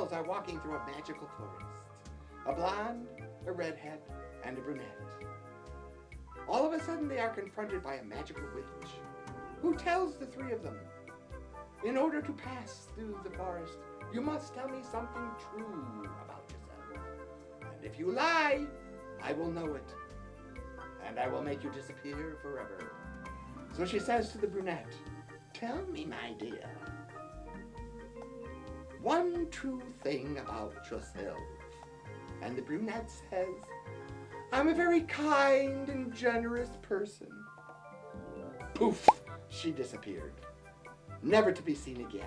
girls are walking through a magical forest. A blonde, a redhead, and a brunette. All of a sudden they are confronted by a magical witch who tells the three of them, in order to pass through the forest, you must tell me something true about yourself. And if you lie, I will know it. And I will make you disappear forever. So she says to the brunette, tell me, my dear, one true thing about yourself. And the brunette says, I'm a very kind and generous person. Poof, she disappeared, never to be seen again.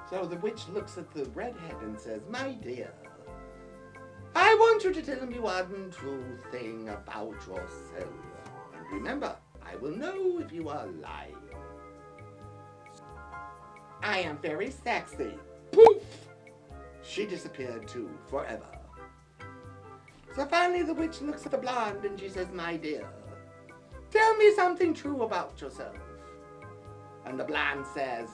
So the witch looks at the redhead and says, my dear, I want you to tell me one true thing about yourself. And remember, I will know if you are lying. I am very sexy. Poof! She disappeared too, forever. So finally the witch looks at the blonde and she says, my dear, tell me something true about yourself. And the blonde says,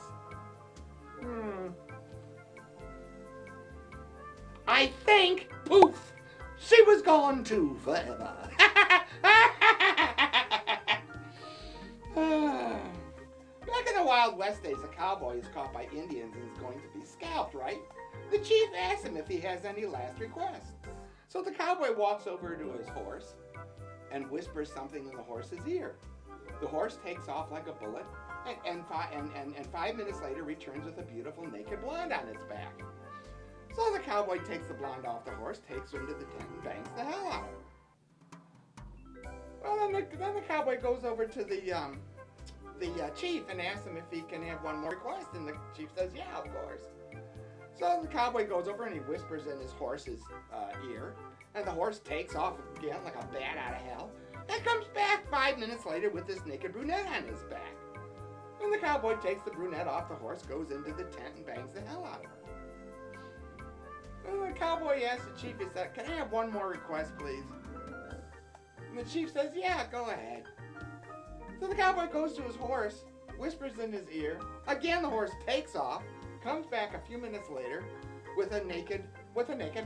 I think, poof, she was gone too, forever. Back in the Wild West days, a cowboy is caught by Indians and is going to be scalped, right? The chief asks him if he has any last requests. So the cowboy walks over to his horse and whispers something in the horse's ear. The horse takes off like a bullet and 5 minutes later returns with a beautiful naked blonde on its back. So the cowboy takes the blonde off the horse, takes her into the tent and bangs the hell out of her. Well, then the cowboy goes over to the chief and asks him if he can have one more request, and the chief says, yeah, of course. So the cowboy goes over and he whispers in his horse's ear, and the horse takes off again like a bat out of hell, and comes back 5 minutes later with this naked brunette on his back. And the cowboy takes the brunette off the horse, goes into the tent and bangs the hell out of her. And the cowboy asks the chief, he said, can I have one more request, please? And the chief says, yeah, go ahead. So the cowboy goes to his horse, whispers in his ear. Again, the horse takes off, comes back a few minutes later with a naked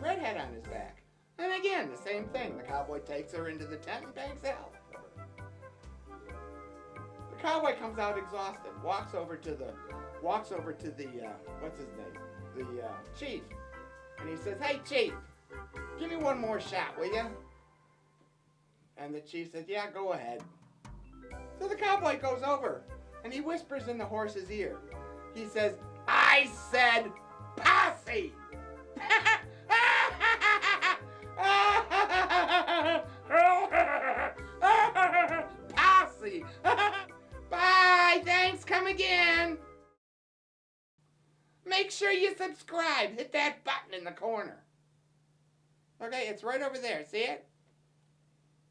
redhead on his back. And again, the same thing. The cowboy takes her into the tent and bangs the hell out of her. The cowboy comes out exhausted, walks over to the what's his name? The chief. And he says, hey, chief, give me one more shot, will you? And the chief said, yeah, go ahead. So the cowboy goes over and he whispers in the horse's ear. He says, I said posse! Posse! Bye! Thanks, come again! Make sure you subscribe. Hit that button in the corner. Okay, it's right over there. See it?